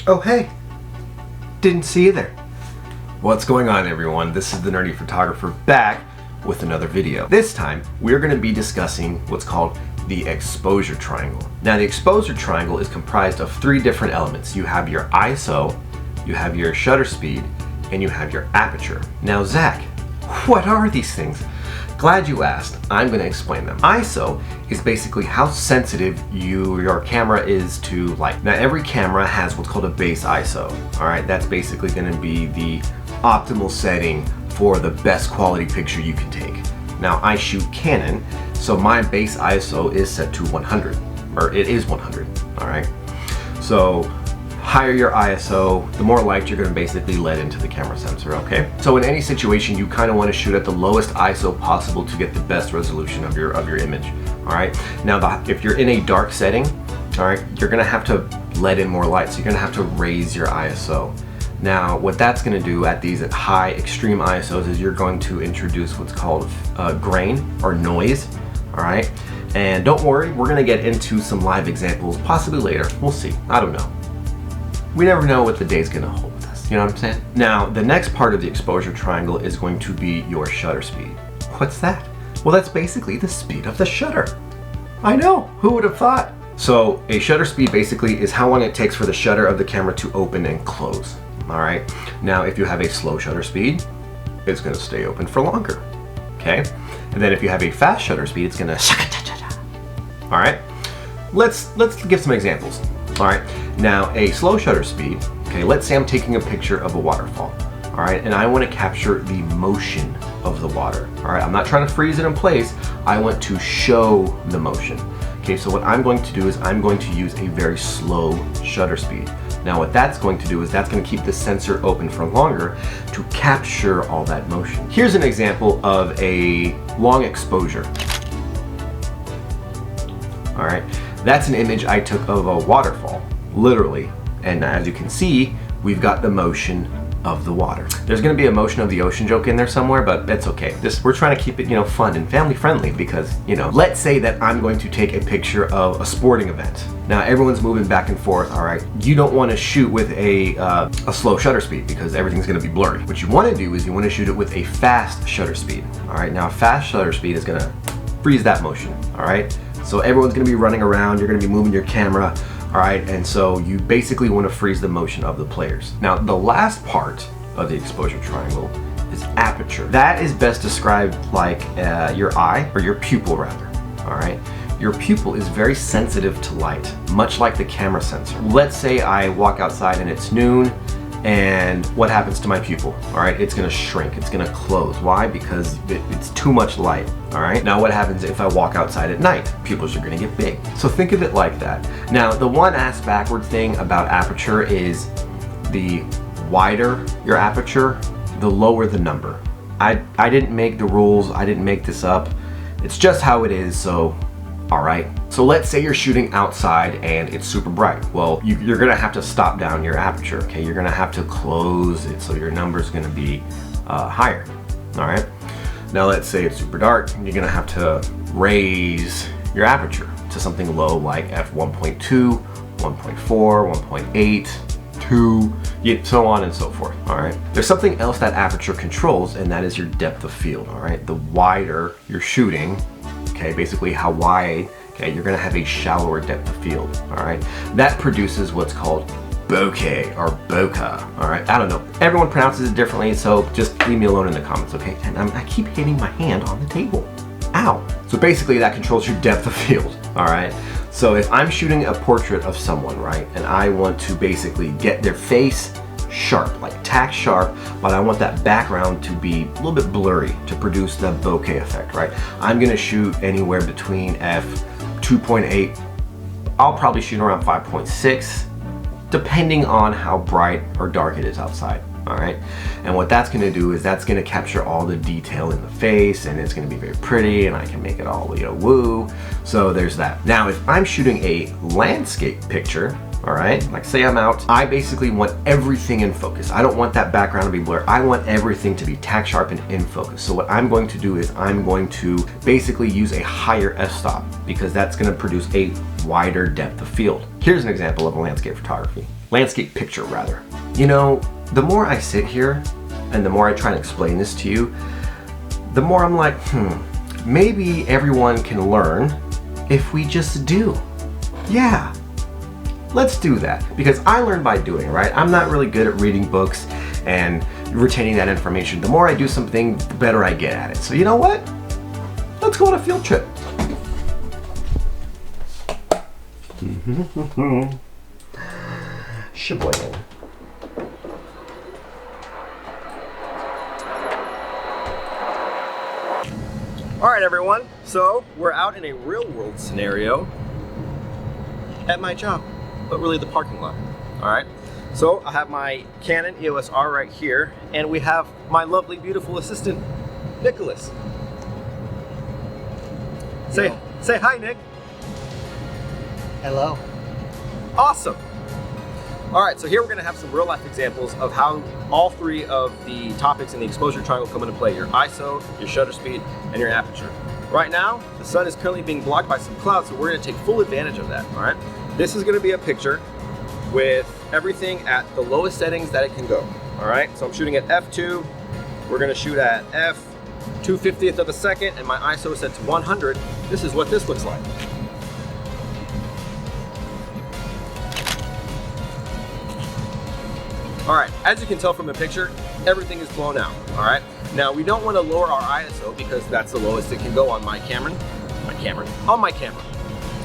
Oh hey, didn't see you there. What's going on, everyone? This is the Nerdy Photographer back with another video. This time we're going to be discussing what's called the exposure triangle. Now the exposure triangle is comprised of three different elements. You have your ISO, you have your shutter speed, and you have your aperture. Now Zach, what are these things? Glad you asked. I'm going to explain them. ISO is basically how sensitive your camera is to light. Now every camera has what's called a base ISO. Alright, that's basically going to be the optimal setting for the best quality picture you can take. Now I shoot Canon, so my base ISO is set to 100, or it is 100. Alright, so higher your ISO, the more light you're going to basically let into the camera sensor, okay? So in any situation, you kind of want to shoot at the lowest ISO possible to get the best resolution of your image, all right? Now, if you're in a dark setting, all right, you're going to have to let in more light, so you're going to have to raise your ISO. Now, what that's going to do at these high extreme ISOs is you're going to introduce what's called grain or noise, all right? And don't worry, we're going to get into some live examples possibly later. We'll see. I don't know. We never know what the day's gonna hold with us, you know what I'm saying? Now, the next part of the exposure triangle is going to be your shutter speed. What's that? Well, that's basically the speed of the shutter. I know, who would have thought? So, a shutter speed basically is how long it takes for the shutter of the camera to open and close, all right? Now, if you have a slow shutter speed, it's gonna stay open for longer, okay? And then if you have a fast shutter speed, it's gonna all right? Let's give some examples. All right, now a slow shutter speed, okay, let's say I'm taking a picture of a waterfall, all right, and I want to capture the motion of the water, all right, I'm not trying to freeze it in place, I want to show the motion, okay, so what I'm going to do is I'm going to use a very slow shutter speed. Now what that's going to do is that's going to keep the sensor open for longer to capture all that motion. Here's an example of a long exposure, all right. That's an image I took of a waterfall, literally. And as you can see, we've got the motion of the water. There's gonna be a motion of the ocean joke in there somewhere, but that's okay. We're trying to keep it, fun and family friendly because, let's say that I'm going to take a picture of a sporting event. Now everyone's moving back and forth, all right? You don't wanna shoot with a slow shutter speed because everything's gonna be blurry. What you wanna do is you wanna shoot it with a fast shutter speed, all right? Now a fast shutter speed is gonna freeze that motion, all right? So everyone's gonna be running around, you're gonna be moving your camera, all right? And so you basically wanna freeze the motion of the players. Now, the last part of the exposure triangle is aperture. That is best described like your eye, or your pupil rather, all right? Your pupil is very sensitive to light, much like the camera sensor. Let's say I walk outside and it's noon, and what happens to my pupil? All right, it's gonna shrink, it's gonna close. Why? Because it's too much light, all right? Now what happens if I walk outside at night? Pupils are gonna get big. So think of it like that. Now, the one ass backward thing about aperture is the wider your aperture, the lower the number. I didn't make the rules, I didn't make this up. It's just how it is, so all right. So let's say you're shooting outside and it's super bright. Well, you're gonna have to stop down your aperture, okay? You're gonna have to close it so your number's gonna be higher, all right? Now let's say it's super dark and you're gonna have to raise your aperture to something low like f1.2, 1.4, 1.8, 2, so on and so forth, all right? There's something else that aperture controls, and that is your depth of field, all right? The wider you're shooting, okay, basically how wide, okay, you're gonna have a shallower depth of field, all right? That produces what's called bokeh or bokeh, all right? I don't know, everyone pronounces it differently, so just leave me alone in the comments, okay? And I keep hitting my hand on the table, ow. So basically that controls your depth of field, all right? So if I'm shooting a portrait of someone, right, and I want to basically get their face sharp, like tack sharp, but I want that background to be a little bit blurry to produce the bokeh effect, right? I'm gonna shoot anywhere between f2.8, I'll probably shoot around 5.6, depending on how bright or dark it is outside, all right? And what that's gonna do is that's gonna capture all the detail in the face, and it's gonna be very pretty, and I can make it all, woo. So there's that. Now, if I'm shooting a landscape picture, all right, like say I'm out, I basically want everything in focus. I don't want that background to be blurred. I want everything to be tack sharp and in focus. So what I'm going to do is I'm going to basically use a higher f-stop because that's going to produce a wider depth of field. Here's an example of a landscape photography. landscape picture rather. You know, the more I sit here and the more I try to explain this to you, the more I'm like, maybe everyone can learn if we just do. Yeah, let's do that. Because I learn by doing, right? I'm not really good at reading books and retaining that information. The more I do something, the better I get at it. So you know what? Let's go on a field trip. Sheboygan. All right, everyone. So we're out in a real world scenario at my job, but really the parking lot. All right. So I have my Canon EOS R right here, and we have my lovely, beautiful assistant, Nicholas. Say hi, Nick. Hello. Awesome. All right, so here we're gonna have some real life examples of how all three of the topics in the exposure triangle come into play: your ISO, your shutter speed, and your aperture. Right now, the sun is currently being blocked by some clouds, so we're gonna take full advantage of that, all right? This is gonna be a picture with everything at the lowest settings that it can go, all right? So I'm shooting at f2, we're gonna shoot at f/250th of a second, and my ISO is set to 100. This is what this looks like. All right, as you can tell from the picture, everything is blown out, all right? Now, we don't want to lower our ISO because that's the lowest it can go on my camera.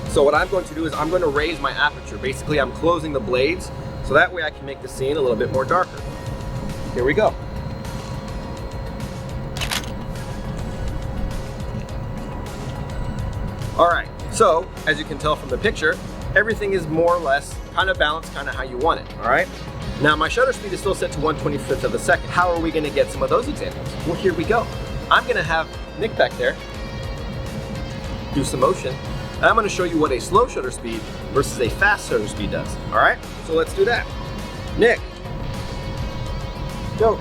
So what I'm going to do is I'm going to raise my aperture. Basically, I'm closing the blades so that way I can make the scene a little bit more darker. Here we go. All right, so as you can tell from the picture, everything is more or less kind of balanced, kind of how you want it, all right? Now my shutter speed is still set to 1/25th of a second. How are we gonna get some of those examples? Well, here we go. I'm gonna have Nick back there do some motion, and I'm gonna show you what a slow shutter speed versus a fast shutter speed does, all right? So let's do that. Nick, go.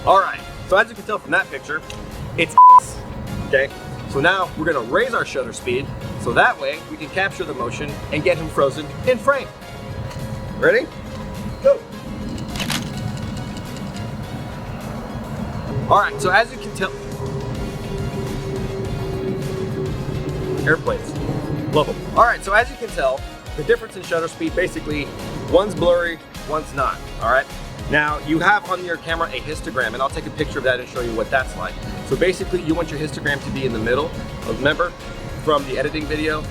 All right, so as you can tell from that picture, it's okay? So now we're gonna raise our shutter speed so that way we can capture the motion and get him frozen in frame. Ready? Go. All right, so as you can tell, airplanes, love them. All right, so as you can tell, the difference in shutter speed, basically, one's blurry, one's not, all right? Now, you have on your camera a histogram, and I'll take a picture of that and show you what that's like. So basically, you want your histogram to be in the middle. Remember, from the editing video,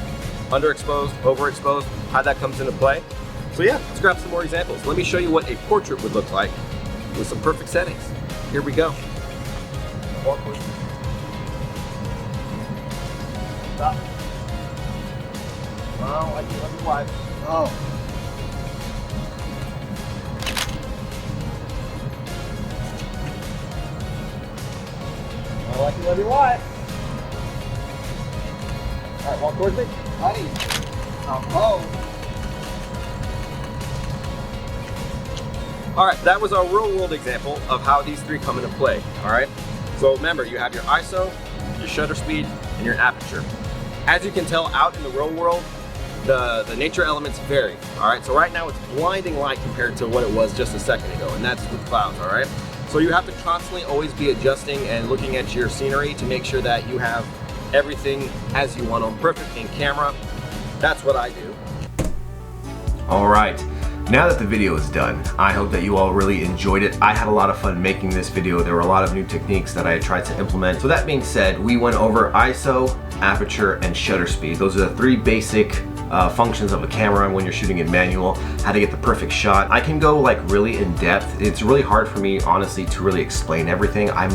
underexposed, overexposed, how that comes into play. So yeah, let's grab some more examples. Let me show you what a portrait would look like with some perfect settings. Here we go. Stop. Oh, I do love your wife. Oh. I like you, love your wife. All right, walk towards me. Honey. Oh. All right, that was our real world example of how these three come into play, all right? So remember, you have your ISO, your shutter speed, and your aperture. As you can tell out in the real world, the nature elements vary, all right? So right now it's blinding light compared to what it was just a second ago, and that's with clouds, all right? So you have to constantly always be adjusting and looking at your scenery to make sure that you have everything as you want them, perfect in camera. That's what I do. All right, now that the video is done, I hope that you all really enjoyed it. I had a lot of fun making this video. There were a lot of new techniques that I tried to implement. So that being said, we went over ISO, aperture, and shutter speed. Those are the three basic functions of a camera when you're shooting in manual, how to get the perfect shot. I can go like really in depth. It's really hard for me, honestly, to really explain everything. I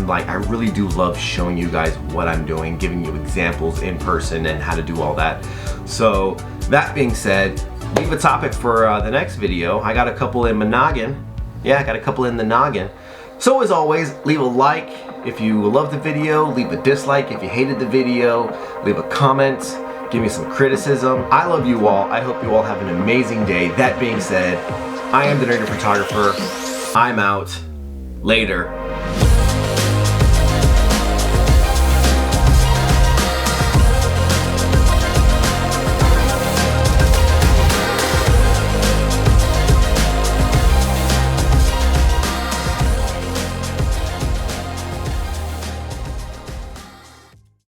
really do love showing you guys what I'm doing, giving you examples in person and how to do all that. So that being said, leave a topic for the next video. I got a couple in my noggin. Yeah, I got a couple in the noggin. So as always, leave a like if you loved the video, leave a dislike if you hated the video, leave a comment. Give me some criticism. I love you all. I hope you all have an amazing day. That being said, I am the Nerdy Photographer. I'm out. Later.